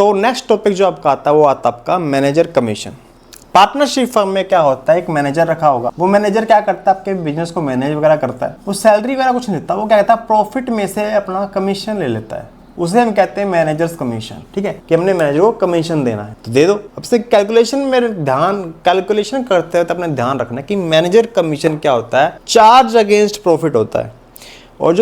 तो next topic जो आपका आता है वो आता है आपका मैनेजर कमीशन। पार्टनरशिप फर्म में क्या होता है, एक मैनेजर रखा होगा, वो मैनेजर क्या करता है, आपके बिजनेस को मैनेज वगैरह करता है, वो सैलरी वगैरह कुछ नहीं देता, वो क्या कहता है प्रॉफिट में से अपना कमीशन ले लेता है, उसे हम कहते हैं मैनेजर्स कमीशन। ठीक है, कि हमने मैनेजर को कमीशन देना है तो दे दो। अब से कैलकुलेशन में कैलकुलेशन करते हैं तो अपने ध्यान रखना कि मैनेजर कमीशन क्या होता है, चार्ज अगेंस्ट प्रॉफिट होता है, और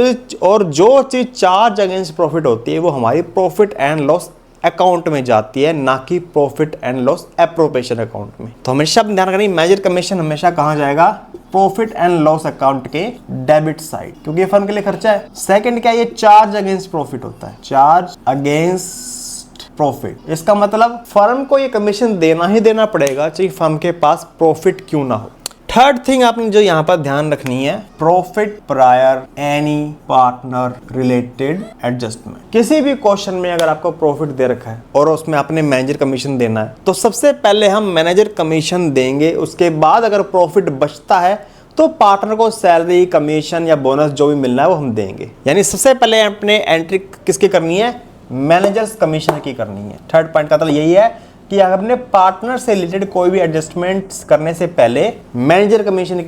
जो चीज चार्ज अगेंस्ट प्रॉफिट होती है वो हमारी प्रॉफिट एंड लॉस अकाउंट में जाती है, ना कि profit and loss appropriation account में। तो हमेशा ध्यान रखना मैनेजर कमीशन हमेशा कहाँ जाएगा, प्रॉफिट एंड लॉस अकाउंट के डेबिट साइड, क्योंकि ये फर्म के लिए खर्चा है। सेकंड क्या है, ये चार्ज अगेंस्ट प्रॉफिट होता है, चार्ज अगेंस्ट प्रॉफिट। इसका मतलब फर्म को ये कमीशन देना ही देना पड़ेगा चाहे फर्म के पास प्रॉफिट क्यों ना हो। थर्ड थिंग आपने जो यहाँ पर ध्यान रखनी है, profit prior any partner related adjustment. किसी भी क्वेश्चन में अगर आपको प्रॉफिट दे रखा है और उसमें आपने मैनेजर कमीशन देना है तो सबसे पहले हम मैनेजर कमीशन देंगे, उसके बाद अगर प्रॉफिट बचता है तो पार्टनर को सैलरी कमीशन या बोनस जो भी मिलना है वो हम देंगे। यानी सबसे पहले अपने एंट्री किसकी करनी है, मैनेजर्स कमीशन की करनी है। थर्ड पॉइंट का मतलब यही है कि अपने पार्टनर से रिलेटेड कोई भी एडजस्टमेंट्स करने से पहले मैनेजर कमीशन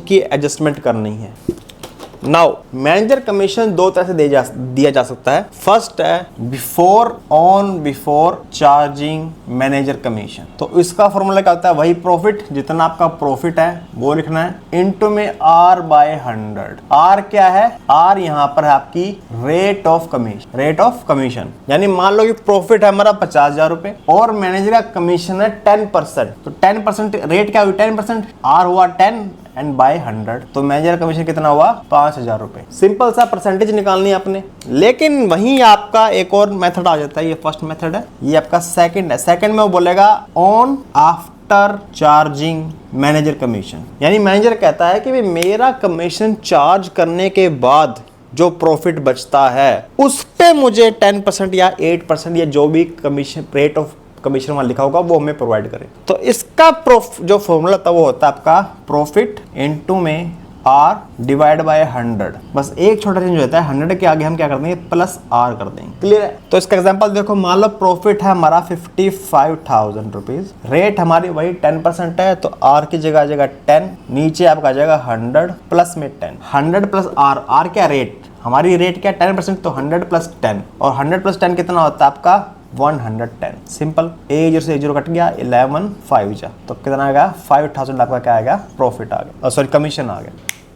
की एडजस्टमेंट करनी है। नाउ मैनेजर कमीशन दो तरह से दिया जा सकता है। फर्स्ट है बिफोर चार्जिंग मैनेजर कमीशन। तो इसका फॉर्मूला क्या होता है, वही प्रॉफिट, जितना आपका प्रॉफिट है वो लिखना है, इनटू में R/100। R क्या है, R यहाँ पर है आपकी रेट ऑफ कमीशन। यानी मान लो कि प्रॉफिट है हमारा 50,000 रुपए और मैनेजर का कमीशन है 10%, तो 10% रेट क्या हुई, 10%, R हुआ 10 एंड बाय 100, तो मैनेजर कमीशन कितना हुआ, 5,000 रुपए। सिंपल सा परसेंटेज निकालनी है आपने। लेकिन वहीं आपका एक और मेथड आ जाता है, ये फर्स्ट मेथड है, ये आपका सेकंड है। सेकंड में वो बोलेगा on after charging manager commission. यानी मैनेजर कहता है कि भाई मेरा कमीशन चार्ज करने के बाद जो प्रॉफिट बचता है उस पे मुझे 10% या 8% या जो भी कमीशन रेट ऑफ कमीशन वहां लिखा होगा वो हमें प्रोवाइड करें। तो इसका जो फॉर्मूला था वो होता है आपका प्रॉफिट इनटू में R डिवाइड बाय 100। बस एक छोटा चेंज होता है, 100 के आगे हम क्या कर देंगे, प्लस R कर देंगे। क्लियर है। तो इसका एग्जांपल देखो, मान लो प्रॉफिट है हमारा 55,000 रुपीज, रेट हमारी वही 10% है, तो R की जगह आ जाएगा 10, नीचे आपका आ जाएगा 100 प्लस में 10, 100 प्लस R। R क्या रेट, हमारी रेट क्या 10%, तो 100 प्लस 10, और 100 प्लस 10 कितना होता है आपका 110। सिंपल, A0 से A0 कट गया, 11 5 जा, तो कितना आएगा 5,000 आपका क्या आएगा, प्रॉफिट आ गया, सॉरी कमीशन आ गया।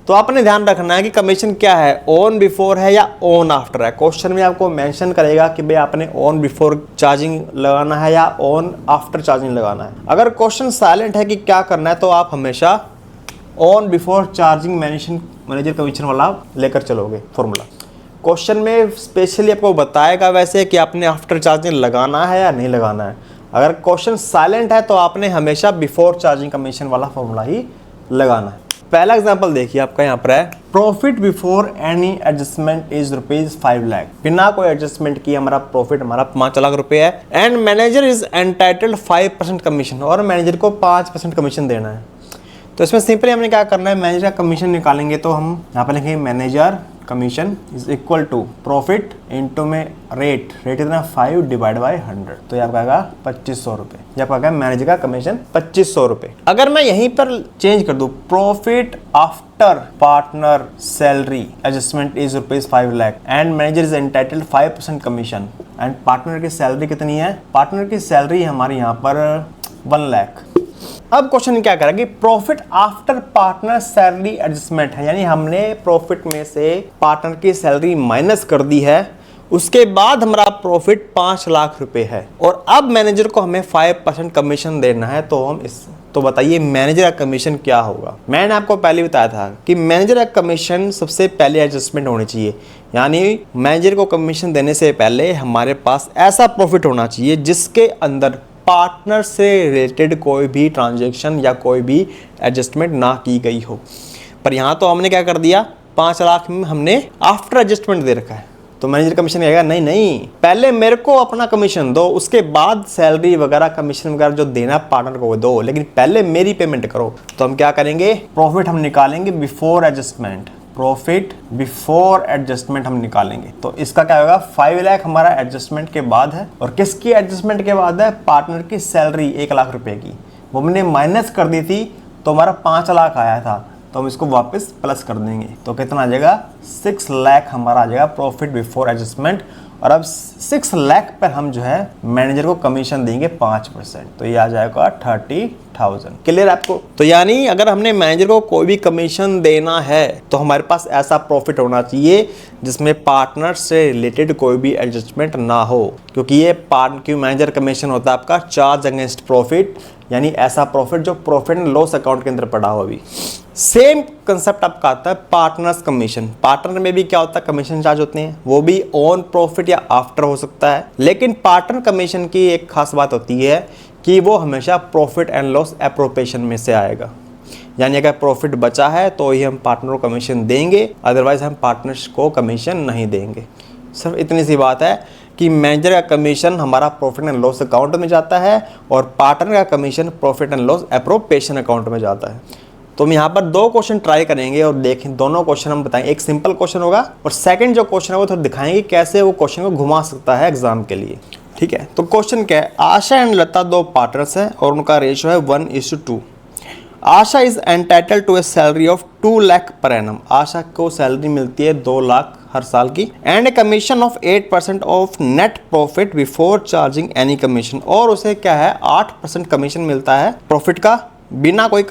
तो आपने ध्यान रखना है कि कमीशन क्या है, ऑन बिफोर है या ऑन आफ्टर है। क्वेश्चन में आपको मेंशन करेगा कि भाई आपने ऑन बिफोर चार्जिंग लगाना है या ऑन आफ्टर चार्जिंग लगाना है। अगर क्वेश्चन साइलेंट है कि क्या करना है तो आप हमेशा on before charging manager commission वाला लेकर चलोगे फॉर्मूला। क्वेश्चन में स्पेशली आपको बताएगा वैसे कि आपने आफ्टर चार्जिंग लगाना है या नहीं लगाना है। अगर क्वेश्चन साइलेंट है तो आपने हमेशा बिफोर चार्जिंग कमीशन वाला फॉर्मूला ही लगाना है। पहला एग्जांपल देखिए आपका यहाँ पर है, profit before any adjustment is ₹5 lakh. बिना कोई एडजस्टमेंट किए हमारा प्रॉफिट हमारा 5 लाख रुपए है, and manager is entitled 5% commission, और मैनेजर को 5% कमीशन देना है। तो इसमें सिंपली हमने क्या करना है, मैनेजर का कमीशन निकालेंगे तो हम यहाँ पर लिखेंगे manager commission is equal to profit into में रेट कितना 5 डिवाइड बाय 100, तो ये आपका आएगा 2,500 रुपए। ये आपका मैनेजर का कमीशन 2,500 रुपए। अगर मैं यहीं पर चेंज कर दूं, profit after partner salary adjustment is ₹5 lakh and manager is entitled 5% commission, and partner की सैलरी कितनी है, पार्टनर की सैलरी हमारी यहाँ पर 1 लाख। अब क्वेश्चन क्या करेगा कि profit after partner salary adjustment है, यानी हमने प्रॉफिट में से पार्टनर की सैलरी माइनस कर दी है, उसके बाद हमारा प्रॉफिट 5 लाख रुपए है, और अब मैनेजर को हमें 5% कमीशन देना है। तो बताइए मैनेजर का कमीशन क्या होगा। मैंने आपको पहले बताया था कि मैनेजर का कमीशन सबसे पहले एडजस्टमेंट होनी चाहिए, यानी मैनेजर को कमीशन देने से पहले हमारे पास ऐसा प्रॉफिट होना चाहिए जिसके अंदर पार्टनर से रिलेटेड कोई भी ट्रांजैक्शन या कोई भी एडजस्टमेंट ना की गई हो। पर यहाँ तो हमने क्या कर दिया, 5 लाख में हमने आफ्टर एडजस्टमेंट दे रखा है, तो मैनेजर कमीशन कहेगा नहीं, पहले मेरे को अपना कमीशन दो, उसके बाद सैलरी वगैरह कमीशन वगैरह जो देना पार्टनर को दो, लेकिन पहले मेरी पेमेंट करो। तो हम क्या करेंगे, प्रॉफिट हम निकालेंगे before adjustment, profit before adjustment हम निकालेंगे। तो इसका क्या होगा, 5 लाख हमारा एडजस्टमेंट के बाद है। और किसकी एडजस्टमेंट के बाद है, पार्टनर की सैलरी 1 लाख रुपए की, वो हमने माइनस कर दी थी तो हमारा 5 लाख आया था, तो हम इसको वापस प्लस कर देंगे। तो कितना आ जाएगा, 6 लाख हमारा आ जाएगा प्रॉफिट बिफोर एडजस्टमेंट। और अब 6 लाख पर हम जो है मैनेजर को कमीशन देंगे 5%, तो ये आ जाएगा 30,000। क्लियर आपको? तो यानी अगर हमने मैनेजर को कोई भी कमीशन देना है तो हमारे पास ऐसा प्रॉफिट होना चाहिए जिसमें पार्टनर से रिलेटेड कोई भी एडजस्टमेंट ना हो, क्योंकि ये क्यों मैनेजर कमीशन होता है आपका चार्ज अगेंस्ट प्रॉफिट, यानी ऐसा प्रॉफिट जो प्रॉफिट एंड लॉस अकाउंट के अंदर पड़ा हो। अभी सेम कंसेप्ट आपका आता है पार्टनर्स कमीशन। पार्टनर में भी क्या होता है, कमीशन चार्ज होते हैं, वो भी ऑन प्रॉफिट या आफ्टर हो सकता है। लेकिन पार्टनर कमीशन की एक खास बात होती है कि वो हमेशा प्रॉफिट एंड लॉस एप्रोप्रिएशन में से आएगा, यानी अगर प्रॉफिट बचा है तो ही हम पार्टनर को कमीशन देंगे, अदरवाइज हम पार्टनर्स को कमीशन नहीं देंगे। सिर्फ इतनी सी बात है कि मैनेजर का कमीशन हमारा प्रॉफिट एंड लॉस अकाउंट में जाता है और पार्टनर का commission profit and loss appropriation account में जाता है। तो हम यहाँ पर 2 क्वेश्चन ट्राई करेंगे और देखें, दोनों क्वेश्चन हम बताएंगे। एक सिंपल क्वेश्चन होगा और सेकंड जो क्वेश्चन है वो थोड़ा दिखाएंगे कैसे वो क्वेश्चन को घुमा सकता है एग्जाम के लिए। ठीक है, तो क्वेश्चन क्या है, आशा एंड लता 2 पार्टनर्स हैं और उनका रेशियो है 1:2। Asha is entitle to a salary of 2 lakh per annum. Asha को सैलरी मिलती है 2 लाख हर साल की, and A commission of 8% of net profit before charging any commission. और उसे क्या है, 8% कमीशन मिलता है प्रॉफिट का बिना कोई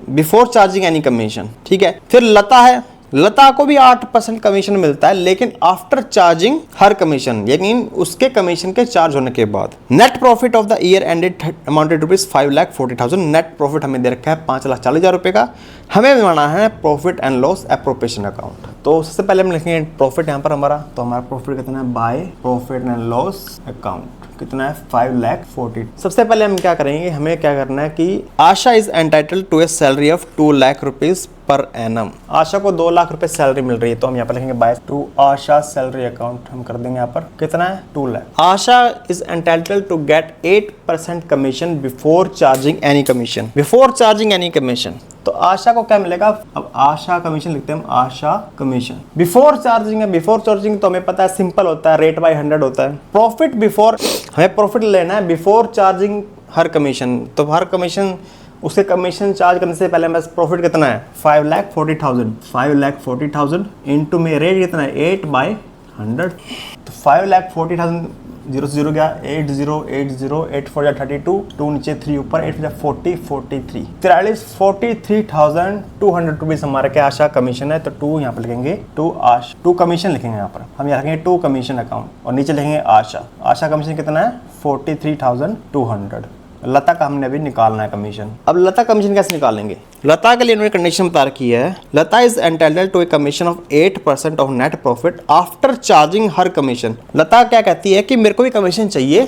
बिफोर चार्जिंग एनी कमीशन। ठीक है, फिर लता है, लता को भी 8% कमीशन मिलता है लेकिन आफ्टर चार्जिंग हर कमीशन, यानी उसके कमीशन के चार्ज होने के बाद। Net profit of the year ended amounted rupees 5,40,000। Net profit हमें दे रखा है 5,40,000 रुपए का। हमें बनाना है profit and loss appropriation account. तो सबसे पहले हम लिखेंगे प्रॉफिट यहाँ पर हमारा, तो हमारा प्रॉफिट कितना है, by profit and loss account कितना है, 5,40,000। सबसे पहले हम क्या करेंगे, हमें क्या करना है कि Asha is entitled to a salary of 2 lakh rupees per annum. Asha को 2 लाख रुपए सैलरी मिल रही है, तो हम यहाँ पर लिखेंगे by to Asha salary account. हम कर देंगे यहाँ पर कितना है, 2 lakh. Asha is entitled to get 8% commission before charging any commission. Before charging any commission, तो आशा को क्या मिलेगा, अब आशा कमीशन लिखते हैं हम, आशा कमीशन। बिफोर चार्जिंग है, बिफोर चार्जिंग तो हमें पता है सिंपल होता है, रेट बाय 100 होता है। प्रॉफिट बिफोर, हमें प्रॉफिट लेना है बिफोर चार्जिंग हर कमीशन, तो हर कमीशन उसके कमीशन चार्ज करने से पहले बस प्रॉफिट कितना है, 5,40,000। 5,40,000 इंटू में रेट कितना है, 8/100। तो 5,40,000 0 से 0 गया, 8080 8 4 32, 2 नीचे 3 ऊपर, 8 40 43 43,200 रुपीज हमारा क्या आशा कमीशन है। तो 2 यहाँ पर लिखेंगे, 2 कमीशन लिखेंगे यहाँ पर, हम यहाँ लिखेंगे 2 कमीशन अकाउंट और नीचे लिखेंगे आशा। आशा कमीशन कितना है, 43,200। लता का हमने अभी निकालना है कमीशन। अब लता कमीशन कैसे निकालेंगे, लता के लिए उन्होंने कंडीशन बता रखी है, Lata is entitled to a commission of 8% of net profit after charging her commission. Lata क्या कहती है कि मेरे को भी कमीशन चाहिए,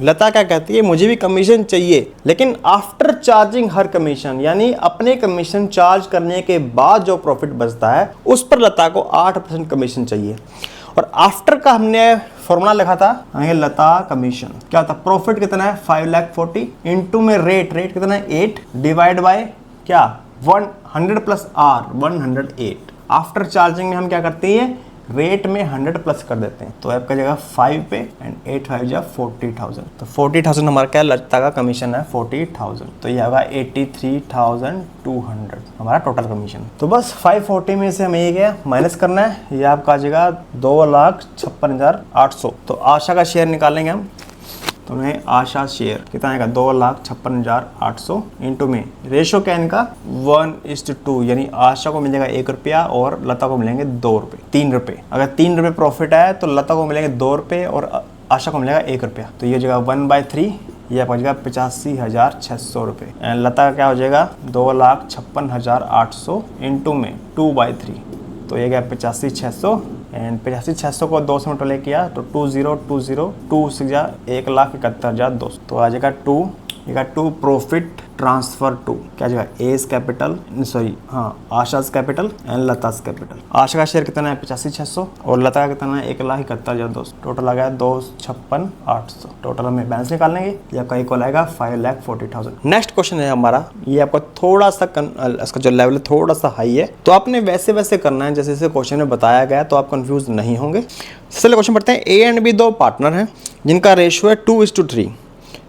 लता क्या कहती है, मुझे भी कमीशन चाहिए, लेकिन आफ्टर चार्जिंग हर कमीशन, यानी अपने कमीशन चार्ज करने के बाद जो प्रॉफिट बचता है उस पर लता को 8% कमीशन चाहिए। और आफ्टर का हमने फॉर्मूला लिखा था, लता कमीशन क्या होता है, प्रॉफिट कितना है 5,40,000 इंटू में रेट कितना है 8 डिवाइड बाय क्या 100 प्लस R 108। आफ्टर चार्जिंग में हम क्या करते हैं, रेट में 100 प्लस कर देते हैं, तो आपका जगह 5 पे एंड 8 5 जा 40,000। तो 40,000 हमारा क्या लता का कमीशन है 40,000, तो ये होगा 83,200 हमारा टोटल कमीशन। तो बस 540 में से हमें ये क्या माइनस करना है, ये आपका आ जाएगा 2,56,800। तो आशा का शेयर निकालेंगे हम, तो हमें आशा शेयर कितना आएगा 2,56,800 इंटू में रेशो क्या है इनका 1:2, यानी आशा को मिलेगा 1 रुपया और लता को मिलेंगे 2 रुपये 3 रुपये। अगर 3 रुपये प्रॉफिट है तो लता को मिलेंगे 2 रुपये और आशा को मिलेगा 1 रुपया, तो ये जगह 1/3, ये आपका जाएगा 85,600 रुपये। लता का क्या हो जाएगा 2,56,800 इंटू में 2/3, तो ये गया 85,600 एंड 85,600 को 2 से मल्टीप्लाई किया तो 2020 2 से 1,71,200, तो आ जाएगा 2 प्रॉफिट ट्रांसफर टू क्या जगह एज कैपिटल, सॉरी हाँ Asha's capital and Lata's capital. Asha का शेयर कितना है 85,600 और लता का कितना है 1,71,200। टोटल आ गया 256,800। टोटल हमें बैलेंस निकालेंगे, ये आपका इक्वल आएगा 5,40,000। नेक्स्ट क्वेश्चन है हमारा, ये आपका थोड़ा सा इसका जो लेवल है थोड़ा सा हाई है, तो आपने वैसे वैसे करना है जैसे जैसे क्वेश्चन में बताया गया, तो आप कंफ्यूज नहीं होंगे। चलिए क्वेश्चन पढ़ते हैं। ए एंड बी दो पार्टनर हैं जिनका रेशियो है 2:3।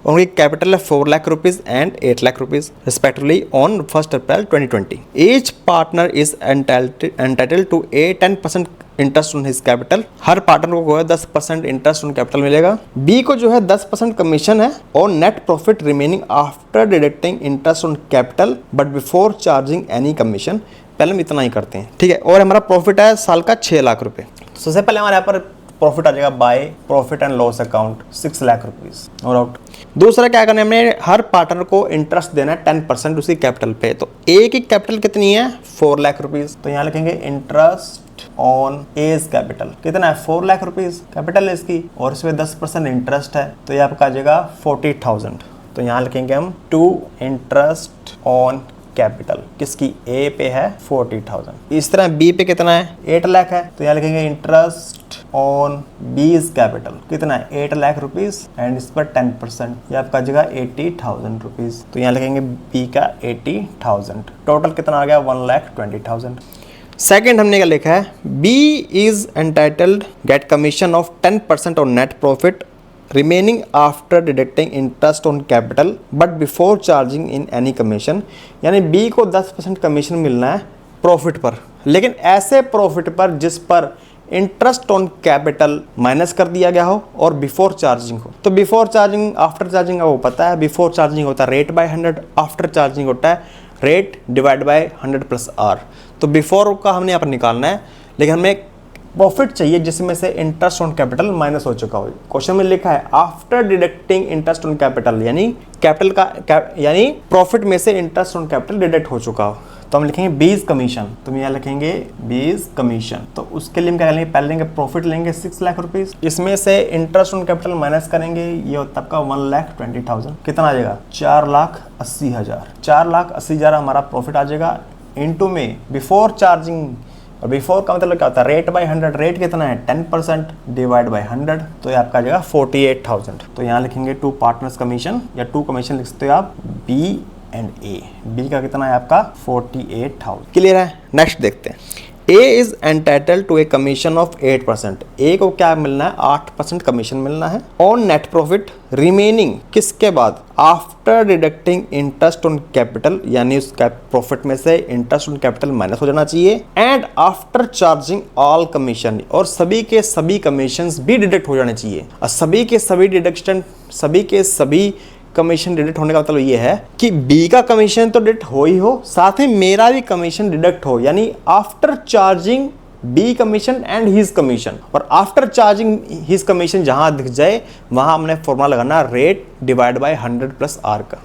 उनकी कैपिटल है 4 lakh rupees and 8 lakh rupees respectively on 1 April 2020। Each partner is entitled to a 10% interest on his capital. हर पार्टनर को 10% इंटरेस्ट ऑन कैपिटल मिलेगा। बी को जो है 10% कमीशन है और net profit remaining after deducting interest on capital but before charging any commission. पहले हम इतना ही करते हैं, ठीक है। और हमारा प्रॉफिट है साल का 6 लाख रुपए। सबसे पहले हमारे यहाँ पर प्रॉफिट आ जाएगा by profit and loss account 6 lakh rupees और आउट। दूसरा क्या करना है, हमने हर पार्टनर को इंटरेस्ट देना है 10% उसकी कैपिटल पे। तो ए की कैपिटल कितनी है 4 लाख रुपीज, तो यहाँ लिखेंगे इंटरेस्ट ऑन एज कैपिटल कितना है 4 लाख रुपीज कैपिटल है इसकी और इसमें 10% इंटरेस्ट है, तो ये आपका आ जाएगा 40,000। तो यहाँ लिखेंगे हम टू इंटरेस्ट ऑन कैपिटल किसकी ए पे है 40,000। इस तरह बी पे कितना है 8 लाख है, तो यहाँ लिखेंगे इंटरेस्ट ऑन बीज कैपिटल कितना है 8 लाख रुपीज एंड इस पर 10%, ये आपका जगह 80,000 रुपीज। तो यहाँ लिखेंगे बी का 80,000। टोटल कितना आ गया 1,20,000। सेकेंड हमने क्या लिखा है, B is entitled get commission of 10% on net profit remaining after deducting interest on capital but before charging in any commission. यानी बी को 10% कमीशन मिलना है प्रॉफिट पर, लेकिन ऐसे प्रॉफिट पर जिस पर इंटरेस्ट ऑन कैपिटल माइनस कर दिया गया हो और बिफोर चार्जिंग हो। तो बिफोर चार्जिंग आफ्टर चार्जिंग वो पता है, बिफोर चार्जिंग होता है रेट बाय 100, आफ्टर चार्जिंग होता है rate divide by 100 plus R. तो बिफोर का हमने यहाँ पर निकालना है, लेकिन हमें प्रॉफिट चाहिए जिसमें से इंटरेस्ट ऑन कैपिटल माइनस हो चुका हो। क्वेश्चन में लिखा है after deducting interest on capital, यानी कैपिटल का यानी प्रॉफिट में से इंटरेस्ट ऑन कैपिटल डिडक्ट हो चुका हो। तो हम लिखेंगे बीज कमीशन, तो यहाँ लिखेंगे बीज कमीशन। तो उसके लिए हम क्या लेंगे, पहले लेंगे प्रॉफिट लेंगे 6 लाख रुपीज, इसमें से इंटरेस्ट ऑन कैपिटल माइनस करेंगे, ये होता है आपका 1,20,000। कितना आ जाएगा 4,80,000। 4,80,000 हमारा प्रॉफिट आ जाएगा इनटू में बिफोर चार्जिंग, और बिफोर का मतलब क्या होता है रेट बाय 100। रेट कितना है 10% डिवाइड बाय 100, तो ये आपका आ जाएगा 48,000। तो यहाँ लिखेंगे 2 पार्टनर्स कमीशन या 2 कमीशन लिख सकते हो आप बी एंड ए। बी का कितना है आपका 48,000। क्लियर है। नेक्स्ट देखते हैं। A is entitled to a commission of 8%। A को क्या मिलना है 8% कमीशन मिलना है ऑन नेट प्रॉफिट रिमेनिंग किसके बाद after deducting interest on capital, यानी उस प्रॉफिट में से इंटरेस्ट ऑन कैपिटल माइनस हो जाना चाहिए and after charging all commission, और सभी के सभी कमीशंस भी डिडक्ट हो जाने चाहिए। और सभी के सभी डिडक्शन, सभी के सभी कमीशन डिडक्ट होने का मतलब ये है कि बी का कमीशन तो डिडक्ट हो ही हो, साथ ही मेरा भी कमीशन डिडक्ट हो, यानी after charging B commission and his commission. और आफ्टर चार्जिंग हिज कमीशन जहां दिख जाए वहां हमने फॉर्मूला लगाना rate divide by 100 plus R का।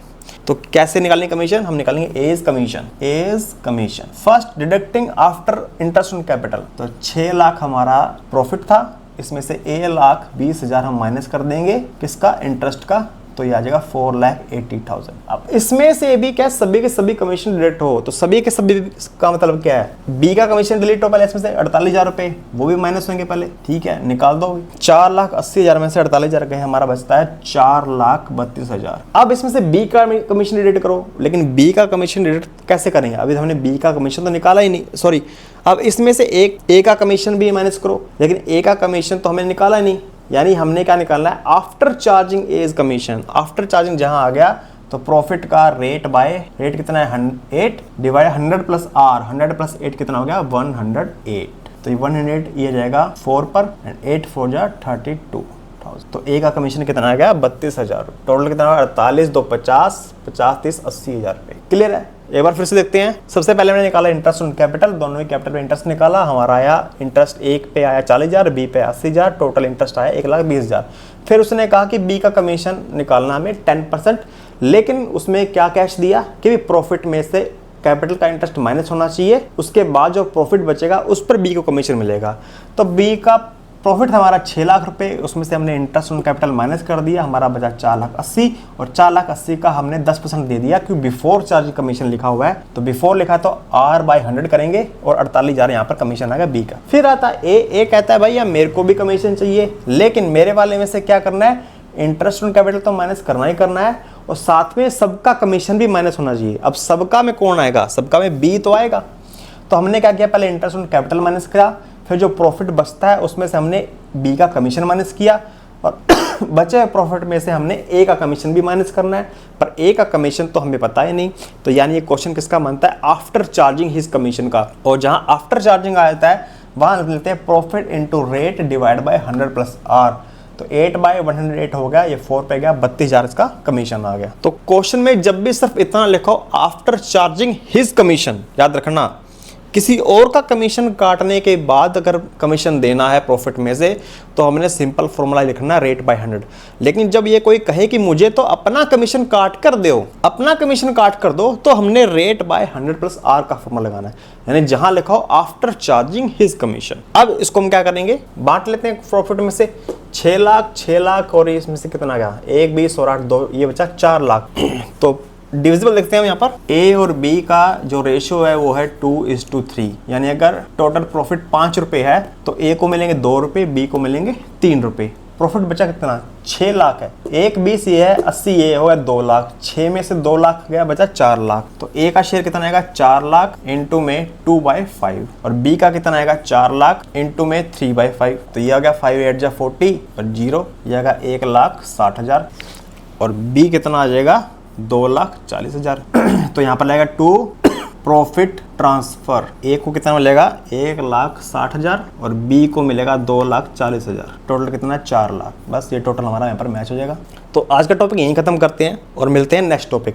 तो कैसे निकालेंगे कमीशन, हम निकालेंगे as commission. As commission first deducting after interest on capital, तो 6 लाख हमारा प्रॉफिट था, इसमें से 1,20,000 हम माइनस कर देंगे किसका इंटरेस्ट का, तो ये आ जाएगा 4,80,000। अब इसमें से भी क्या सभी के सभी कमीशन डिडक्ट हो, तो सभी के सभी का मतलब क्या है, बी का कमीशन डिलीट हो पहले, इसमें से 48,000 रुपए वो भी माइनस होंगे पहले, ठीक है निकाल दो। 4,80,000 में से 48,000 गए, हमारा बचता है 4,32,000। अब इसमें से बी का कमीशन डिडक्ट करो, लेकिन बी का कमीशन डिडक्ट कैसे करेंगे, अभी हमने बी का कमीशन तो निकाला ही नहीं, सॉरी। अब इसमें से एक ए का कमीशन भी माइनस करो, लेकिन ए का कमीशन तो हमने निकाला ही नहीं, यानी हमने क्या निकालना है after charging as commission. After charging जहां आ गया तो प्रॉफिट का रेट बाय रेट कितना है 8 डिवाइड 100 प्लस आर, 100 प्लस 8 कितना हो गया 108। तो ये 100 ये जाएगा 4 पर एंड 8 4 जा 32,000। तो ए का कमीशन कितना आ गया 32,000। टोटल कितना होगा 48 2 50 50 30 80,000 रुपए। क्लियर है। एक बार फिर से देखते हैं। सबसे पहले मैंने निकाला इंटरेस्ट ऑन कैपिटल, दोनों ही कैपिटल पे इंटरेस्ट निकाला, हमारा आया इंटरेस्ट एक पे आया 40,000, बी पे 80,000, टोटल इंटरेस्ट आया 1,20,000। फिर उसने कहा कि बी का कमीशन निकालना हमें 10%, लेकिन उसमें क्या कैश दिया कि प्रॉफिट में से कैपिटल का इंटरेस्ट माइनस होना चाहिए, उसके बाद जो प्रॉफिट बचेगा उस पर बी को कमीशन मिलेगा। तो बी का प्रॉफिट था हमारा 6 लाख रुपए, उसमें से हमने इंटरेस्ट ऑन कैपिटल माइनस कर दिया, हमारा बचा 4,80,000 और 4,80,000 का हमने 10% दे दिया क्योंकि बिफोर चार्जिंग कमीशन लिखा हुआ है, तो बिफोर लिखा तो R/100 करेंगे और 48,000 यहाँ पर कमीशन आएगा बी का। फिर आता है ए कहता है भैया मेरे को भी कमीशन चाहिए, लेकिन मेरे वाले में से क्या करना है, इंटरेस्ट ऑन कैपिटल तो माइनस करना ही करना है और साथ में सबका कमीशन भी माइनस होना चाहिए। अब सबका में कौन आएगा, सबका में बी तो आएगा। तो हमने क्या किया, पहले इंटरेस्ट ऑन कैपिटल माइनस किया, फिर जो प्रॉफिट बचता है उसमें से हमने बी का कमीशन माइनस किया और बचे हुए प्रॉफिट में से हमने ए का कमीशन भी माइनस करना है, पर ए का कमीशन तो हमें पता ही नहीं। तो यानी ये क्वेश्चन किसका बनता है, आफ्टर चार्जिंग हिज कमीशन का। और जहाँ आफ्टर चार्जिंग आता है वहाँ लेते हैं profit into rate divide by 100 plus R. तो 8/108 हो गया, ये 4 पे गया, 32,000 इसका कमीशन आ गया। तो क्वेश्चन में जब भी सिर्फ इतना लिखो आफ्टर चार्जिंग हिज कमीशन, याद रखना किसी और का कमीशन काटने के बाद अगर कमीशन देना है प्रॉफिट में से तो हमने सिंपल फॉर्मूला लिखना रेट बाय 100। लेकिन जब ये कोई कहे कि मुझे तो अपना कमीशन काट कर दो, अपना कमीशन काट कर दो, तो हमने रेट बाय 100 प्लस आर का फॉर्मूला लगाना है, यानी जहां लिखा हो आफ्टर चार्जिंग हिज कमीशन। अब इसको हम क्या करेंगे, बांट लेते हैं प्रॉफिट में से 6 लाख और इसमें से कितना गया 1, 20 और 8, 2, ये बचा 4 लाख। तो डिविजिबल देखते हैं यहाँ पर ए और बी का जो रेशियो है वो है 2:3, यानी अगर टोटल प्रॉफिट 5 रुपए है तो ए को मिलेंगे 2 रुपए, बी को मिलेंगे 3 रुपए। प्रॉफिट बचा कितना, 6 लाख है, 1 20 ये है, 80 ये हो गया 2 लाख, 6 में से 2 लाख गया, बचा 4 लाख। तो ए का शेयर कितना आएगा 4 लाख इंटू में 2/5 और बी का कितना आएगा 4 लाख इंटू में 3/5। तो ये आ गया 5 8 जा 40 और 0, ये आएगा 1,60,000 और बी कितना आ जाएगा 2,40,000। तो यहाँ पर लगेगा टू प्रॉफिट ट्रांसफर, ए को कितना मिलेगा 1,60,000 और बी को मिलेगा 2,40,000। टोटल कितना 4 लाख। बस ये टोटल हमारा यहाँ पर मैच हो जाएगा। तो आज का टॉपिक यहीं खत्म करते हैं और मिलते हैं नेक्स्ट टॉपिक।